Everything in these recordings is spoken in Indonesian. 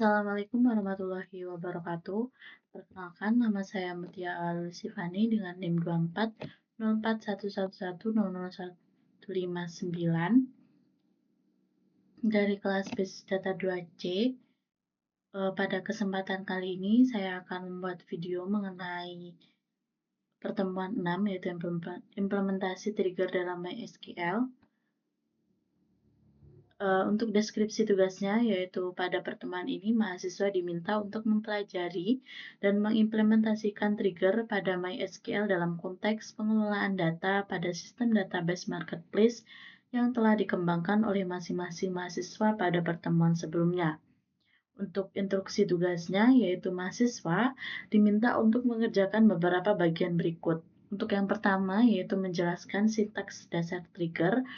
Assalamualaikum warahmatullahi wabarakatuh. Perkenalkan, nama saya Mutia Alusifani dengan NIM 240411100159 dari kelas Basic Data 2C. Pada kesempatan kali ini saya akan membuat video mengenai pertemuan 6, yaitu implementasi trigger dalam MySQL. Untuk deskripsi tugasnya, yaitu pada pertemuan ini mahasiswa diminta untuk mempelajari dan mengimplementasikan trigger pada MySQL dalam konteks pengelolaan data pada sistem database marketplace yang telah dikembangkan oleh masing-masing mahasiswa pada pertemuan sebelumnya. Untuk instruksi tugasnya, yaitu mahasiswa diminta untuk mengerjakan beberapa bagian berikut. Untuk yang pertama, yaitu menjelaskan sintaks dasar trigger,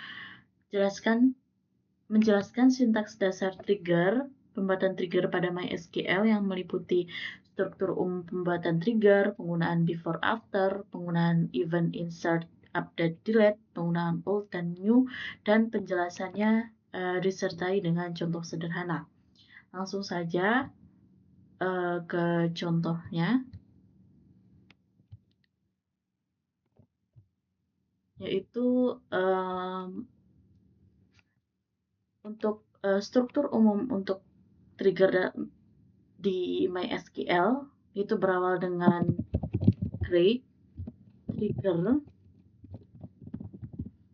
menjelaskan sintaks dasar trigger, pembuatan trigger pada MySQL yang meliputi struktur umum pembuatan trigger, penggunaan before after, penggunaan event insert, update, delete, penggunaan old dan new, dan penjelasannya disertai dengan contoh sederhana. Langsung saja ke contohnya, yaitu untuk struktur umum untuk trigger di MySQL itu berawal dengan create trigger,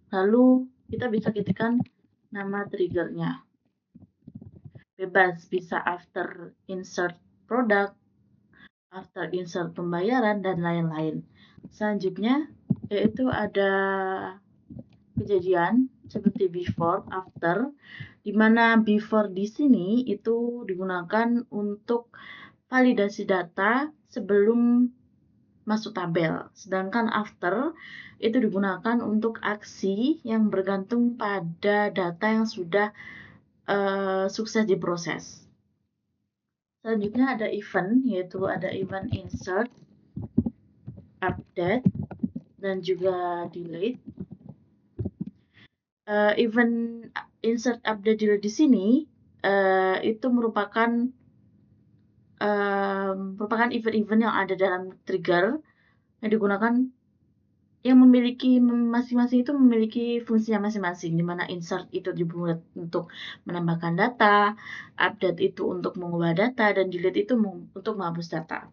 lalu kita bisa ketikkan nama triggernya. Bebas, bisa after insert product, after insert pembayaran, dan lain-lain. Selanjutnya yaitu ada kejadian seperti before, after, di mana before di sini itu digunakan untuk validasi data sebelum masuk tabel. Sedangkan after itu digunakan untuk aksi yang bergantung pada data yang sudah sukses diproses. Selanjutnya ada event, yaitu ada event insert, update, dan juga delete. Event insert, update, delete di sini itu merupakan event-event yang ada dalam trigger yang digunakan, yang memiliki masing-masing itu memiliki fungsinya masing-masing, di mana insert itu dibuat untuk menambahkan data, update itu untuk mengubah data, dan delete itu untuk menghapus data.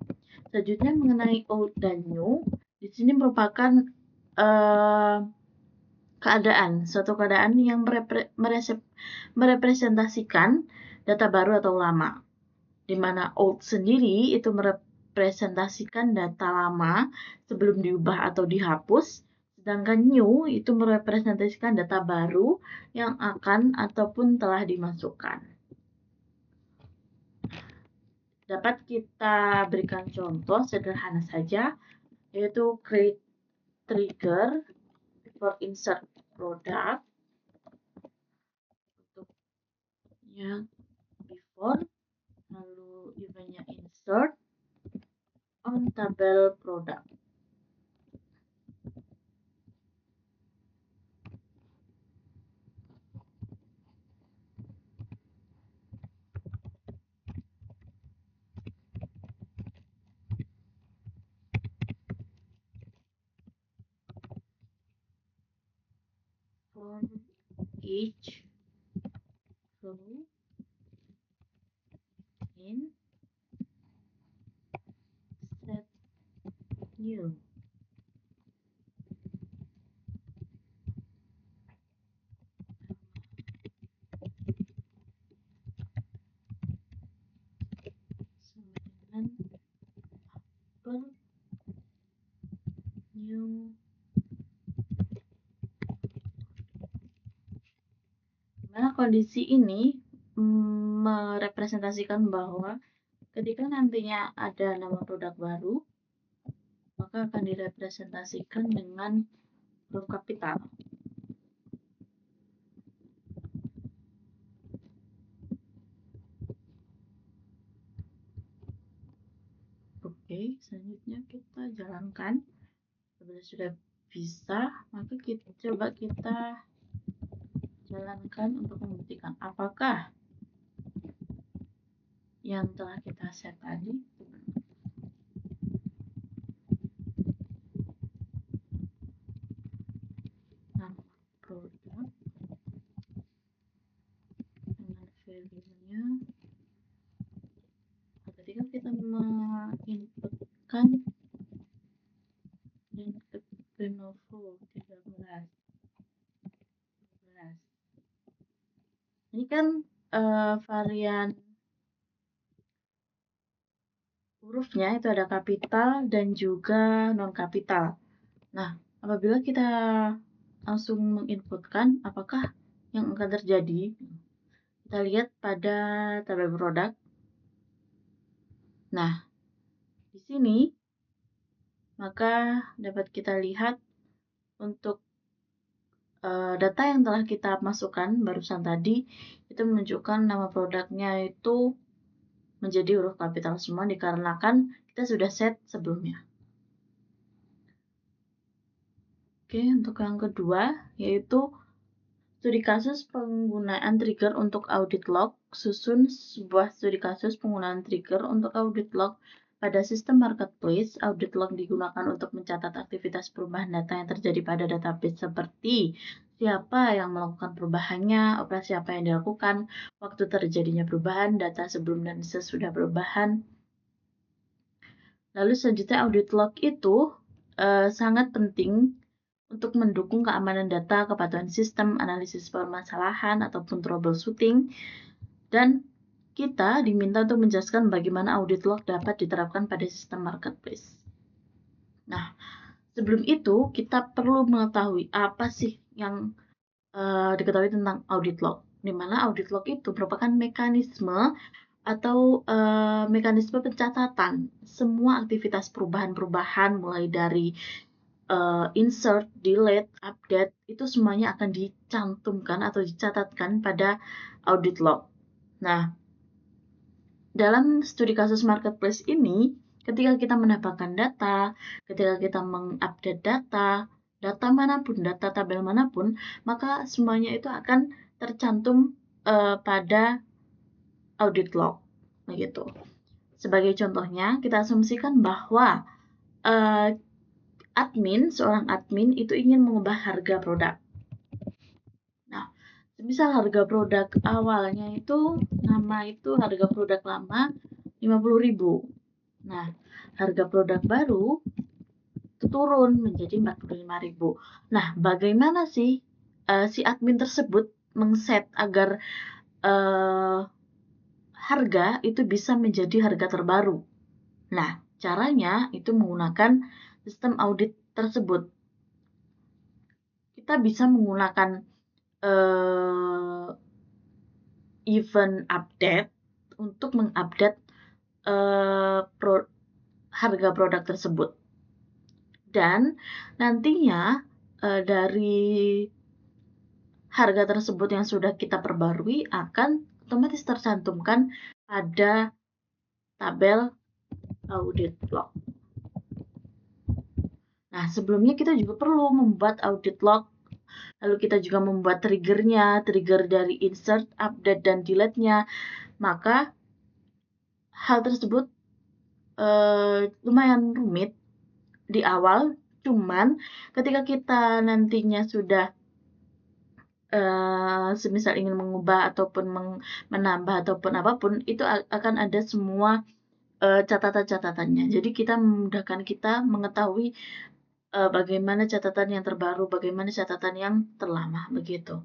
Selanjutnya mengenai old dan new, di sini merupakan suatu keadaan yang merepresentasikan data baru atau lama, di mana old sendiri itu merepresentasikan data lama sebelum diubah atau dihapus, sedangkan new itu merepresentasikan data baru yang akan ataupun telah dimasukkan. Dapat kita berikan contoh sederhana saja, yaitu create trigger for insert product, untuknya before, lalu eventnya insert on tabel product. For each row in set new. Sama dengan per new. Nah, kondisi ini merepresentasikan bahwa ketika nantinya ada nama produk baru, maka akan direpresentasikan dengan huruf kapital. Oke, selanjutnya kita jalankan. Bila sudah bisa, maka kita jalankan untuk membuktikan apakah yang telah kita set tadi. Nama produk dengan value-nya. Ketika kita menginputkan input Lenovo 13. Ini kan varian hurufnya itu ada kapital dan juga non kapital. Nah, apabila kita langsung menginputkan, apakah yang akan terjadi? Kita lihat pada tabel produk. Nah, di sini maka dapat kita lihat untuk data yang telah kita masukkan barusan tadi itu menunjukkan nama produknya itu menjadi huruf kapital semua dikarenakan kita sudah set sebelumnya. Oke, untuk yang kedua yaitu studi kasus penggunaan trigger untuk audit log. Susun sebuah studi kasus penggunaan trigger untuk audit log pada sistem marketplace. Audit log digunakan untuk mencatat aktivitas perubahan data yang terjadi pada database seperti siapa yang melakukan perubahannya, operasi apa yang dilakukan, waktu terjadinya perubahan, data sebelum dan sesudah perubahan. Lalu selanjutnya audit log itu sangat penting untuk mendukung keamanan data, kepatuhan sistem, analisis permasalahan, ataupun troubleshooting. Dan kita diminta untuk menjelaskan bagaimana audit log dapat diterapkan pada sistem marketplace. Nah, sebelum itu kita perlu mengetahui apa sih yang diketahui tentang audit log. Di mana audit log itu merupakan mekanisme atau mekanisme pencatatan semua aktivitas perubahan-perubahan mulai dari insert, delete, update, itu semuanya akan dicantumkan atau dicatatkan pada audit log. Nah, dalam studi kasus marketplace ini, ketika kita mendapatkan data, ketika kita mengupdate data manapun, data tabel manapun, maka semuanya itu akan tercantum pada audit log. Begitu. Sebagai contohnya, kita asumsikan bahwa seorang admin itu ingin mengubah harga produk. Nah, semisal harga produk awalnya itu harga produk lama 50.000. Nah, harga produk baru itu turun menjadi 45.000. Nah, bagaimana sih si admin tersebut mengset agar harga itu bisa menjadi harga terbaru? Nah, caranya itu menggunakan sistem audit tersebut. Kita bisa menggunakan event update untuk mengupdate harga produk tersebut. Dan nantinya dari harga tersebut yang sudah kita perbarui akan otomatis tercantumkan pada tabel audit log. Nah, sebelumnya kita juga perlu membuat audit log. Lalu kita juga membuat triggernya, trigger dari insert, update, dan delete-nya. Maka hal tersebut lumayan rumit di awal, cuman ketika kita nantinya sudah semisal ingin mengubah ataupun menambah ataupun apapun, itu akan ada semua catatan-catatannya. Jadi kita memudahkan kita mengetahui bagaimana catatan yang terbaru, bagaimana catatan yang terlama, begitu.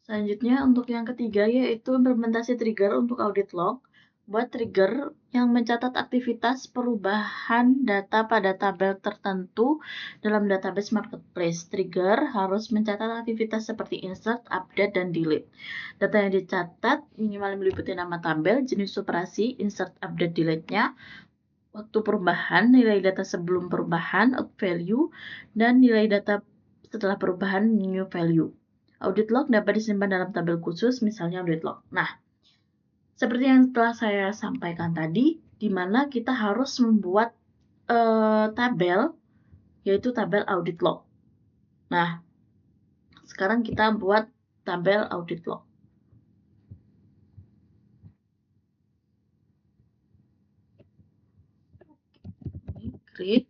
Selanjutnya untuk yang ketiga yaitu implementasi trigger untuk audit log. Buat trigger yang mencatat aktivitas perubahan data pada tabel tertentu dalam database marketplace. Trigger harus mencatat aktivitas seperti insert, update, dan delete. Data yang dicatat minimal meliputi nama tabel, jenis operasi, insert, update, delete-nya, waktu perubahan, nilai data sebelum perubahan, out value, dan nilai data setelah perubahan, new value. Audit log dapat disimpan dalam tabel khusus, misalnya audit log. Nah, seperti yang telah saya sampaikan tadi, di mana kita harus membuat tabel, yaitu tabel audit log. Nah, sekarang kita buat tabel audit log. create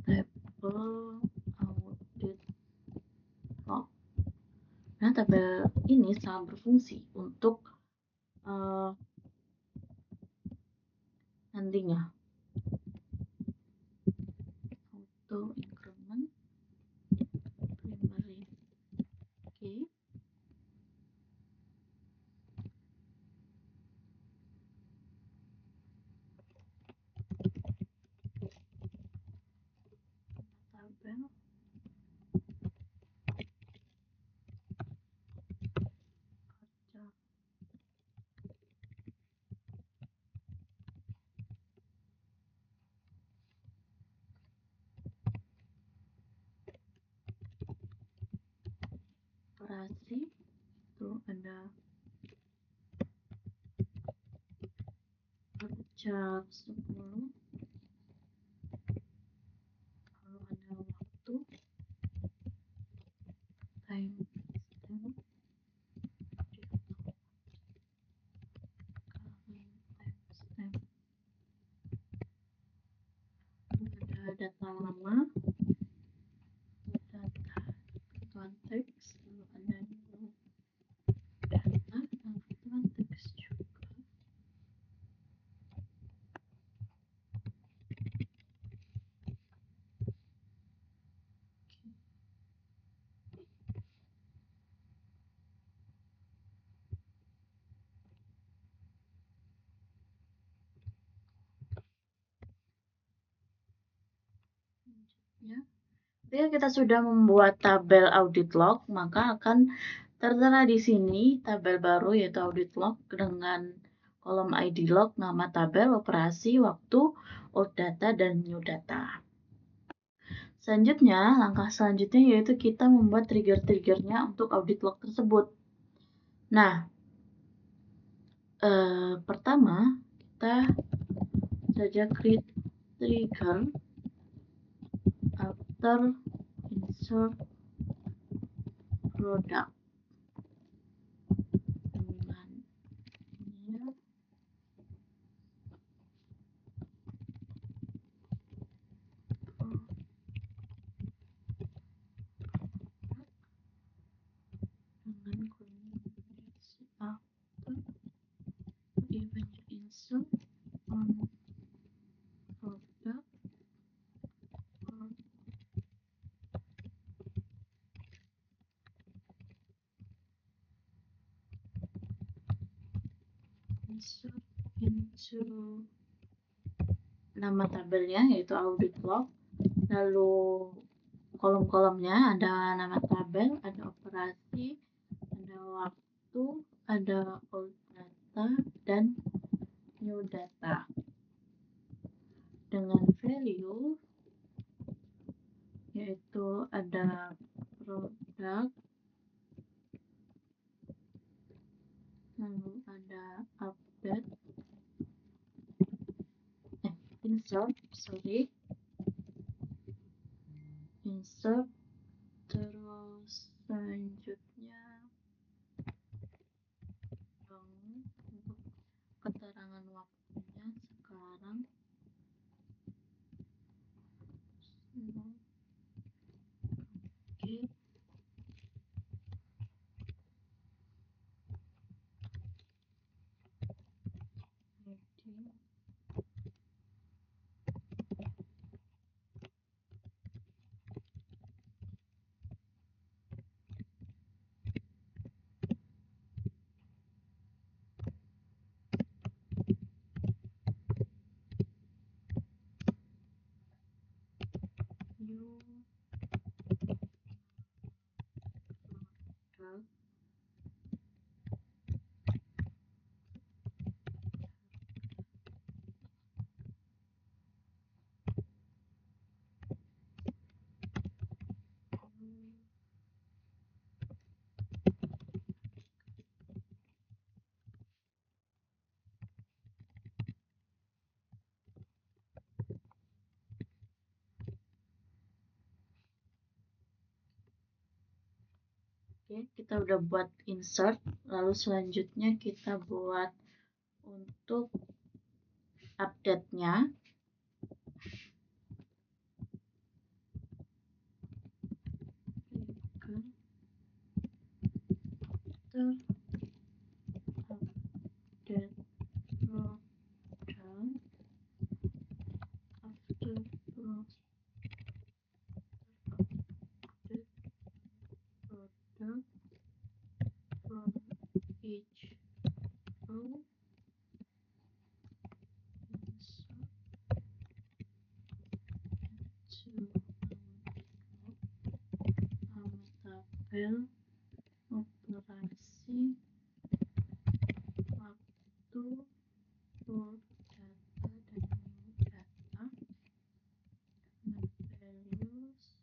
table audit log. Nah, tabel ini sangat berfungsi untuk nantinya auto increment primary key tabel kerja operasi itu ada kerja 10, lalu ada waktu time stamp time stamp, ada data lama, data kebutuhan teks, lalu ada new data dan kebutuhan teks juga. Ya. Ketika kita sudah membuat tabel audit log, maka akan tertera di sini tabel baru yaitu audit log dengan kolom ID log, nama tabel, operasi, waktu, old data, dan new data. Selanjutnya, langkah selanjutnya yaitu kita membuat trigger-triggernya untuk audit log tersebut. Nah, pertama kita saja create trigger after insert product dengan new dengan kondisi after even insert on product or insert into nama tabelnya yaitu audit log, lalu kolom-kolomnya ada nama tabel, ada operasi, ada waktu, ada old data, dan new data. Dengan value yaitu ada produk, lalu ada update, insert, terus selanjutnya untuk keterangan waktunya sekarang oke. New product Oke, kita udah buat insert, lalu selanjutnya kita buat untuk update-nya. update product, after update product from each row, insert to our tabel operasi waktu for data dan new data dengan values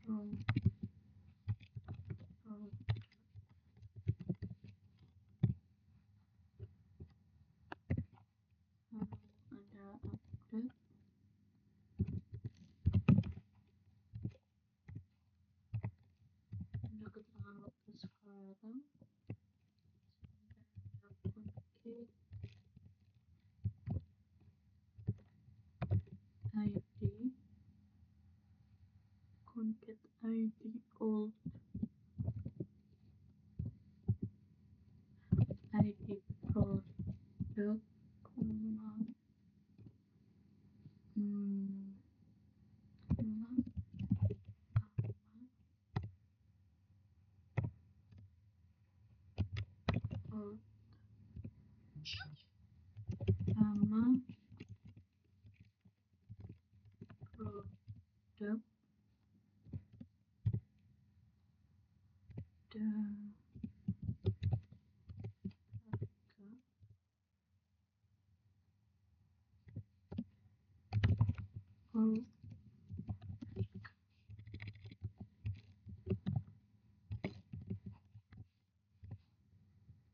from ada update ada keterangan waktu sekarang, concat ID old ID product, nama produk dan harga.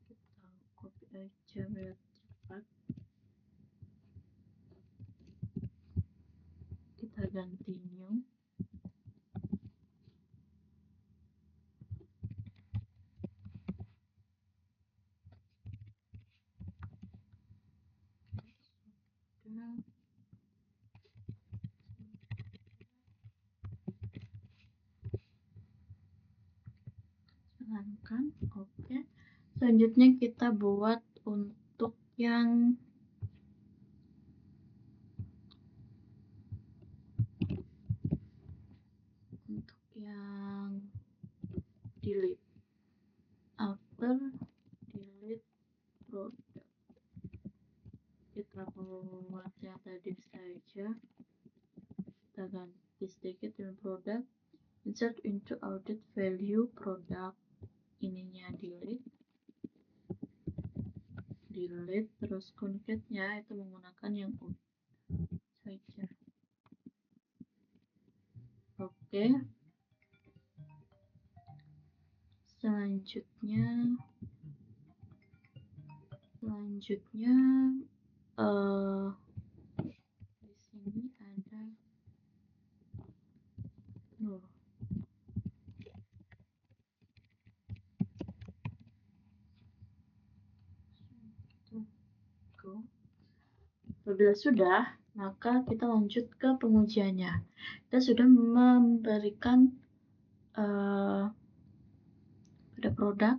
Kita copy aja biar cepat. Kita ganti new. Jalankan, oke. Selanjutnya kita buat untuk yang delete. After delete product, kita buat yang tadi saja, kita ganti sedikit dengan product, insert into audit value product, ininya delete, terus concatnya itu menggunakan yang saja. Oke. Selanjutnya di sini ada Apabila sudah, maka kita lanjut ke pengujiannya. Kita sudah memberikan pada produk,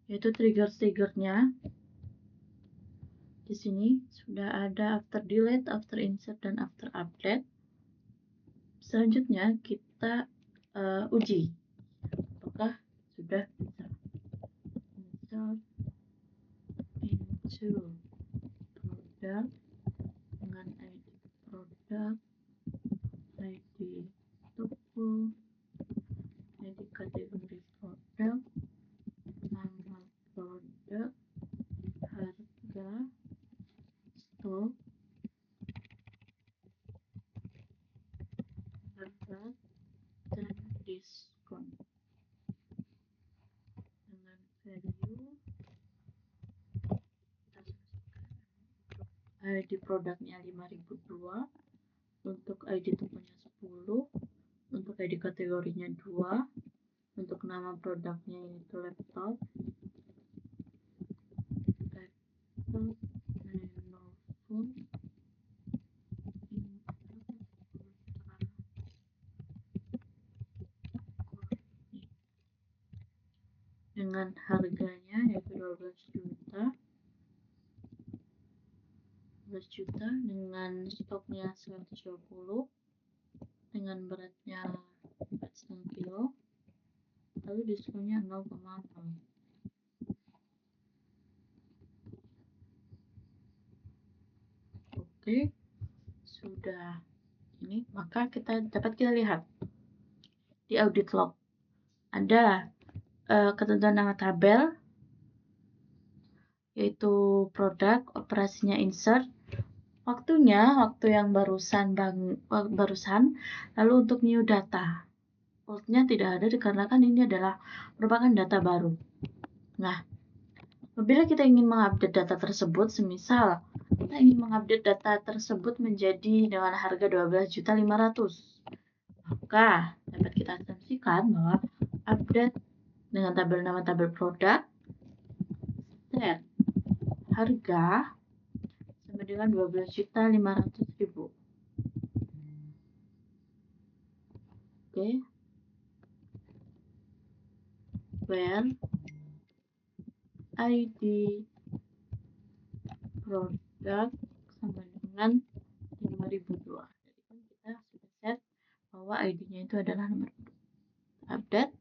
yaitu trigger-triggernya. Di sini sudah ada after delete, after insert, dan after update. Selanjutnya kita uji apakah sudah bisa. Insert into product dengan ID produk, ID tuple, ID kategori produk, nama produk, harga, stok, harga, dan diskon. Dengan value ID produknya 5002, untuk ID tuplenya 10, untuk ID kategorinya 2, untuk nama produknya yaitu laptop, Lenovo, dengan harganya yaitu 12 juta dengan stoknya 120 dengan beratnya 4,5 kilo, lalu diskonnya 0,0. Oke, sudah ini, maka dapat kita lihat di audit log ada ketentuan nama tabel yaitu produk, operasinya insert, waktu yang barusan, lalu untuk new data, old-nya tidak ada dikarenakan ini adalah merupakan data baru. Nah, apabila kita ingin mengupdate data tersebut, semisal kita ingin mengupdate data tersebut menjadi dengan harga 12.500.000, maka dapat kita asumsikan bahwa update dengan tabel nama tabel produk set harga sama dengan 12.500.000. Oke. Where ID produk sama dengan 5.002. Jadi kan kita sudah set bahwa ID-nya itu adalah nomor update.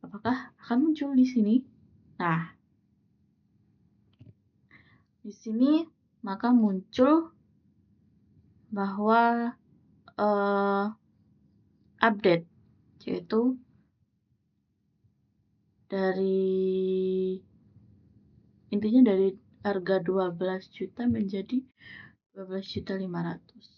Apakah akan muncul di sini? Nah, di sini maka muncul bahwa update, yaitu intinya dari harga 12 juta menjadi 12.500.000.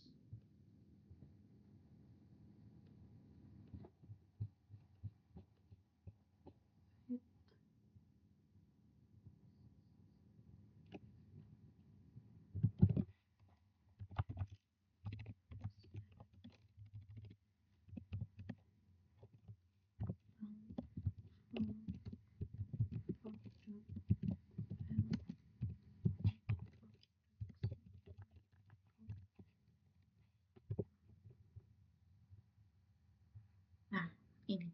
Nah, ini.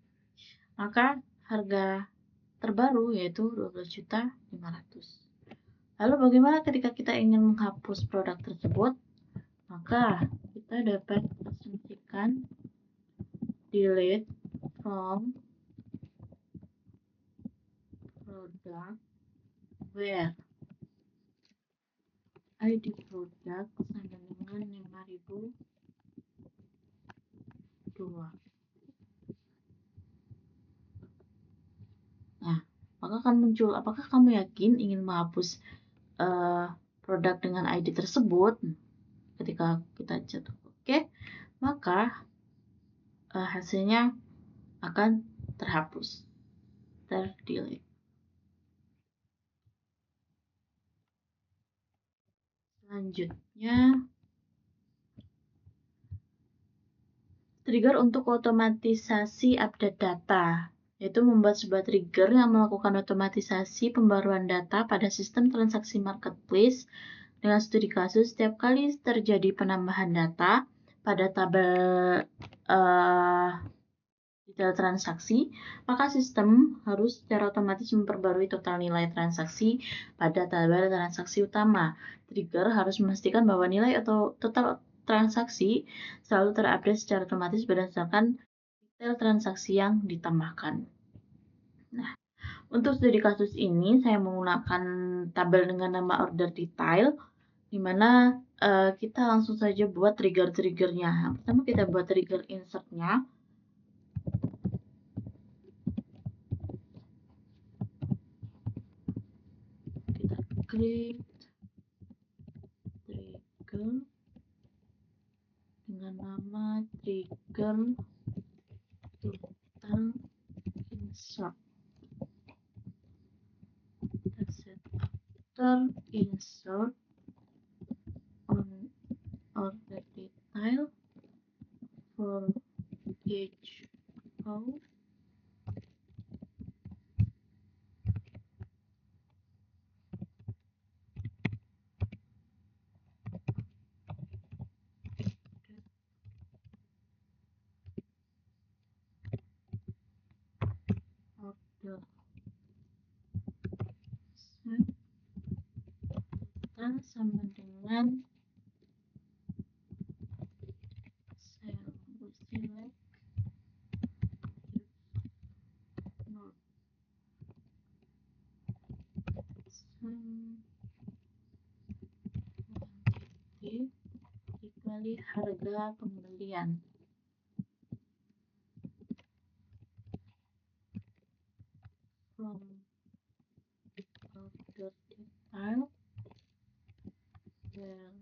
Maka harga terbaru yaitu 12.500.000. Lalu bagaimana ketika kita ingin menghapus produk tersebut? Maka kita dapat asumsikan delete from product where ID produk sama dengan 5.002. Nah, maka akan muncul, apakah kamu yakin ingin menghapus produk dengan ID tersebut? Ketika kita cetak oke, maka hasilnya akan terhapus, terdelete. Selanjutnya, trigger untuk otomatisasi update data, yaitu membuat sebuah trigger yang melakukan otomatisasi pembaruan data pada sistem transaksi marketplace dengan studi kasus setiap kali terjadi penambahan data pada tabel detail transaksi, maka sistem harus secara otomatis memperbarui total nilai transaksi pada tabel transaksi utama. Trigger harus memastikan bahwa nilai atau total transaksi selalu terupdate secara otomatis berdasarkan detail transaksi yang ditambahkan. Nah, untuk studi kasus ini saya menggunakan tabel dengan nama order detail, di mana kita langsung saja buat trigger-triggernya. Pertama kita buat trigger insert-nya. Kita klik trigger dengan nama trigger total insert. Kita set after insert on order detail for each row. Order total sama dengan select not some quantity dikali harga pembelian. From order detail where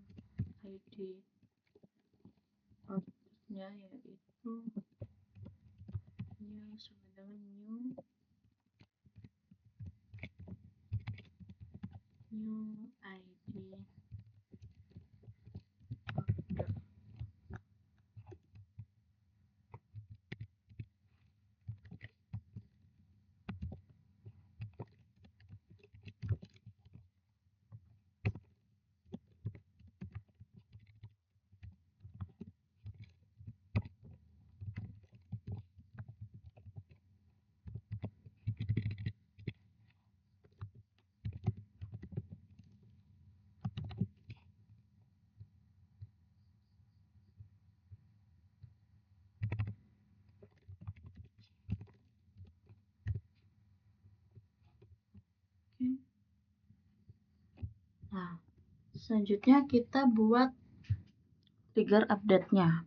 ID ordernya yaitu new sama dengan new ID order. Oke. Nah, selanjutnya kita buat trigger update-nya.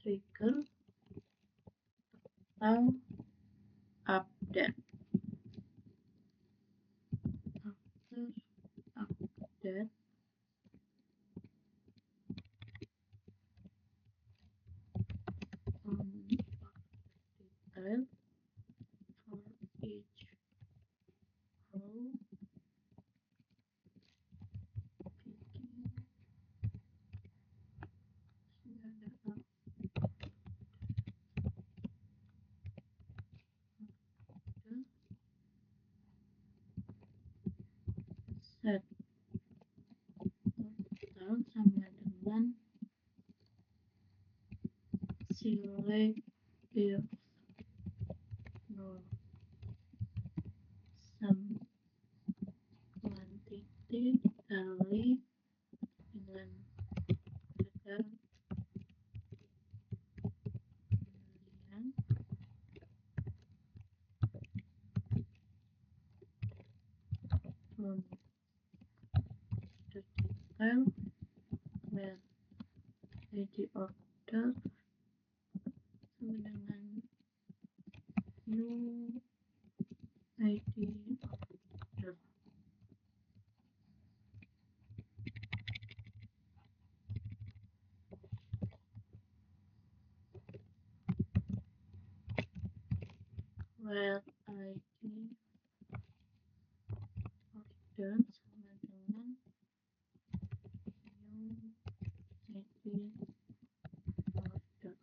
Trigger atau update. After update on detail for each row begin set total sama dengan select if no some quantity dikali dengan harga pembelian from the detail where ID order sama dengan new ID order. Where ID order sama dengan new ID order.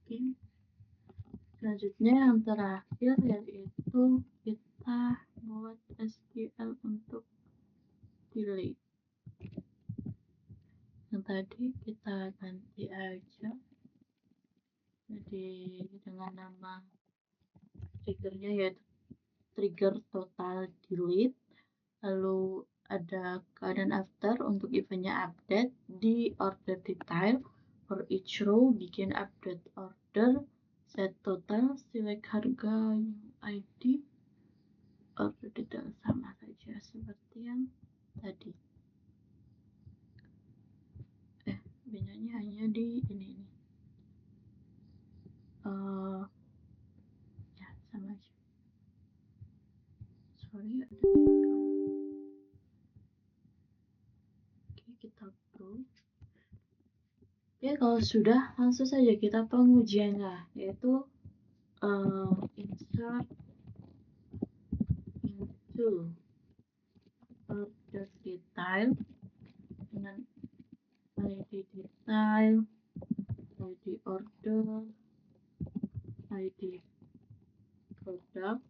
Oke. Selanjutnya yang terakhir yaitu kita buat SQL untuk delete. Yang tadi kita ganti aja jadi dengan nama triggernya yaitu trigger total delete, lalu ada keadaan after untuk eventnya update di order detail for each row bikin update order, set total, select harga, new ID order detail sama saja seperti yang tadi. Bedanya hanya di ini ya sama aja. Sorry ada iklan. Oke, kita close. Oke, kalau sudah langsung saja kita pengujiannya yaitu insert into order detail dengan ID detail, ID order, ID produk,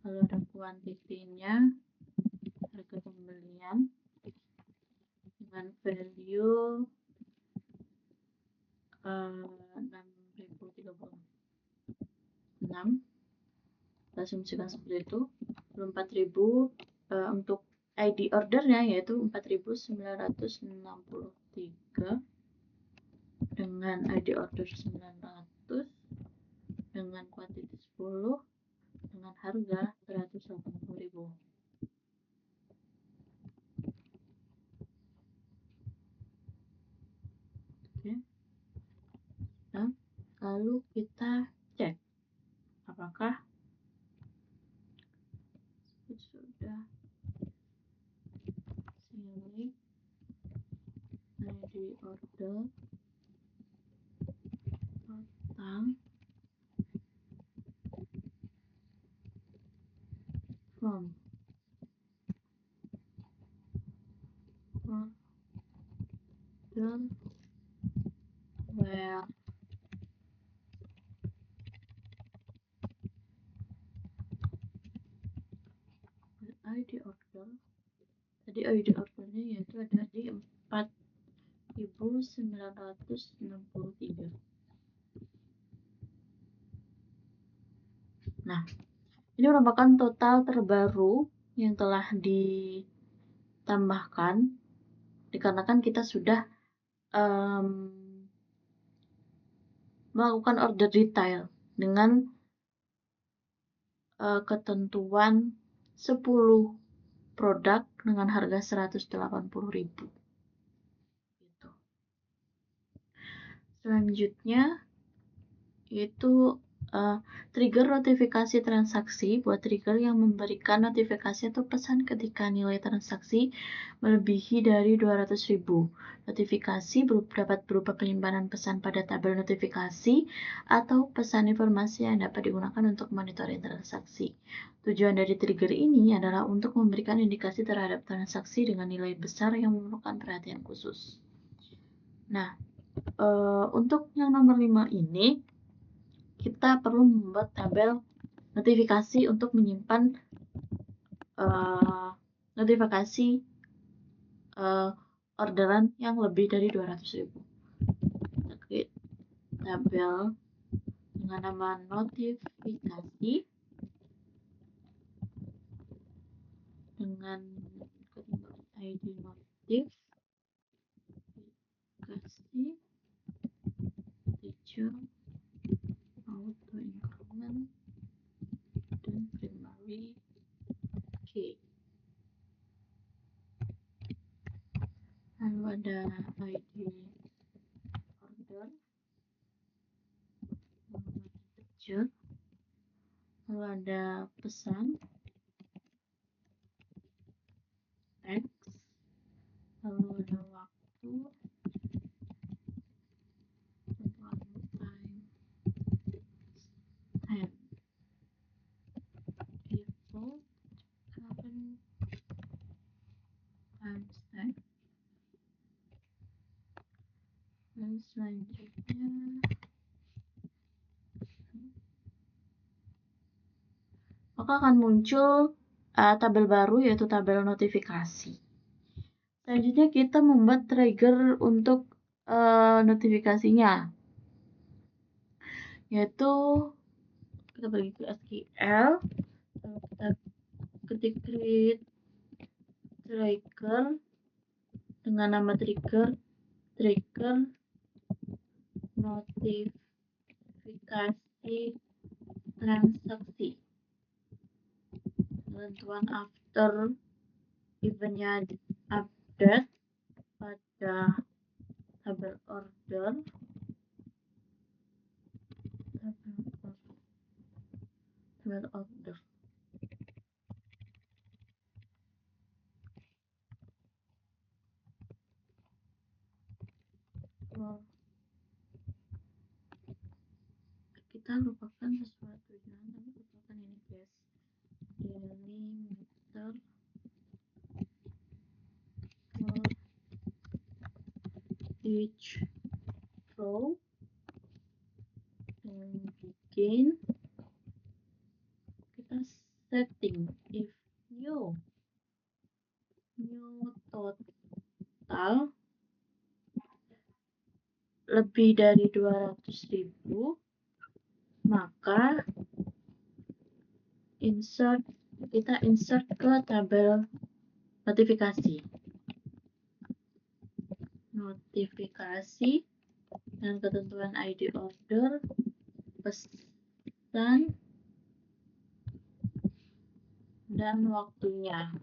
lalu ada kuantitinya, harga pembelian dengan value 6.036, kita asumsikan seperti itu. 4.000 untuk ID ordernya yaitu 4.963 dengan ID order 900 dengan kuantiti 10 dengan harga 180.000. Oke. Nah, lalu kita cek apakah sudah select ID order total from order where ID order. Tadi ID ordernya yaitu ada di 4.963. Nah, ini merupakan total terbaru yang telah ditambahkan dikarenakan kita sudah melakukan order detail dengan ketentuan 10 produk dengan harga 180.000. Gitu. Selanjutnya yaitu trigger notifikasi transaksi buat trigger yang memberikan notifikasi atau pesan ketika nilai transaksi melebihi dari 200.000. Notifikasi dapat berupa penyimpanan pesan pada tabel notifikasi atau pesan informasi yang dapat digunakan untuk monitoring transaksi. Tujuan dari trigger ini adalah untuk memberikan indikasi terhadap transaksi dengan nilai besar yang memerlukan perhatian khusus. Nah, untuk yang nomor 5 ini kita perlu membuat tabel notifikasi untuk menyimpan notifikasi orderan yang lebih dari 200.000. Kita create tabel dengan nama notifikasi dengan ID notifikasi teacher auto increment dan primary key. Lalu ada ID order, teacher, lalu ada pesan, teks, lalu ada waktu, time, default, current, timestamp. Dan selanjutnya maka akan muncul tabel baru yaitu tabel notifikasi. Selanjutnya kita membuat trigger untuk notifikasinya, yaitu kita pergi ke SQL, kita ketik create trigger dengan nama trigger notifikasi transaksi. Ketentuan after eventnya update pada tabel order, kita lupakan sesuatu, jangan lupakan ini guys, delimiter each row dan bikin kita setting if new total lebih dari 200.000, maka kita insert ke tabel notifikasi dan ketentuan ID order, pesan, dan waktunya.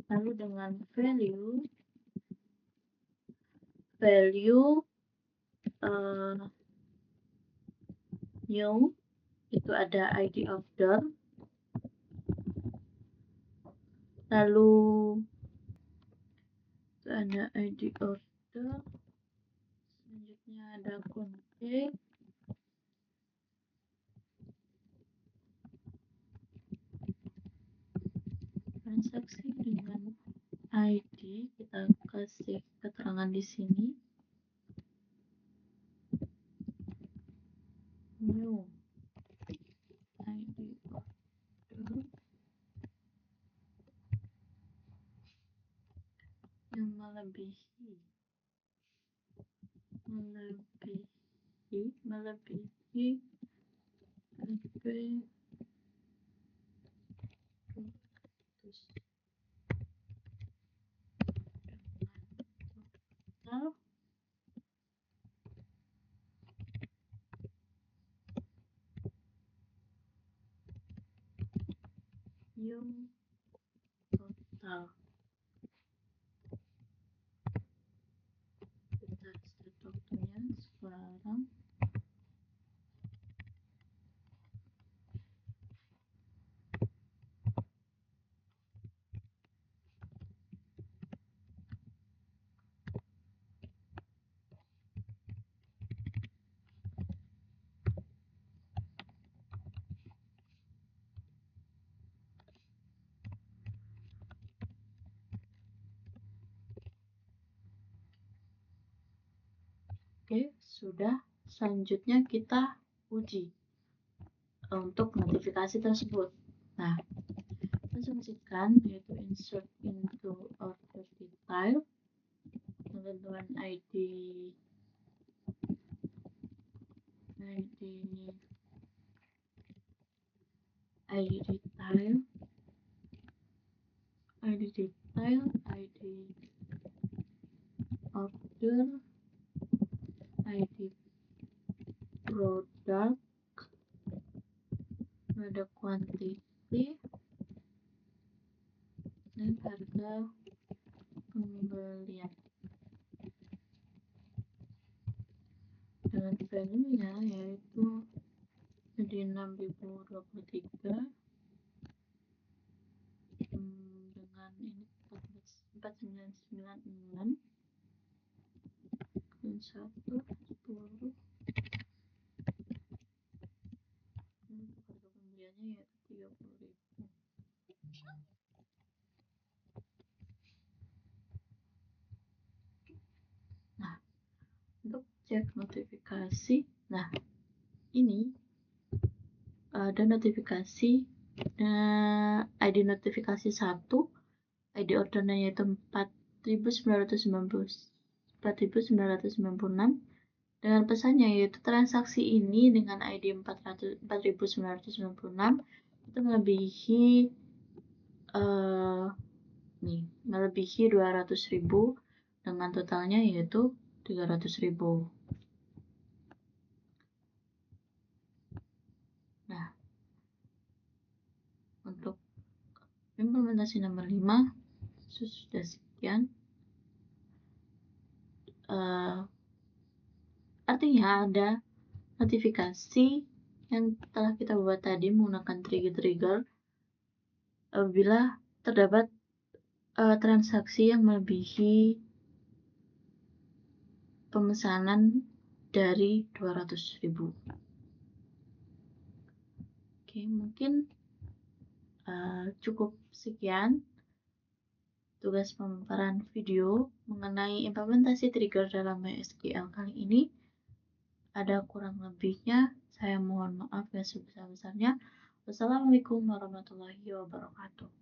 Lalu dengan value new itu ada ID order, lalu itu ada ID order, selanjutnya ada kontak, transaksi dengan ID, kita kasih keterangan di sini. New ID order yang melebihi lebih total total. Kita set waktunya sekarang. Oke, sudah. Selanjutnya kita uji untuk notifikasi tersebut. Nah, asumsikan yaitu insert into order detail, ketentuan ID detail, ID order, ID product, ada quantity, dan harga pembelian. Dengan value-nya yaitu di 6.023 dengan ini 4996 dan 1 10. Ini harga pembeliannya yaitu 30.000. Nah, untuk cek notifikasi, nah ini ada notifikasi ID notifikasi 1, ID ordernya yaitu 4.996 dengan pesannya yaitu transaksi ini dengan ID 4.996 itu melebihi 200.000 dengan totalnya yaitu 300.000. Nah, untuk implementasi nomor 5 sudah sekian. Artinya ada notifikasi yang telah kita buat tadi menggunakan trigger apabila terdapat transaksi yang melebihi pemesanan dari 200.000. Oke, mungkin cukup sekian tugas pemaparan video mengenai implementasi trigger dalam MySQL kali ini. Ada kurang lebihnya, saya mohon maaf yang sebesar-besarnya. Wassalamualaikum warahmatullahi wabarakatuh.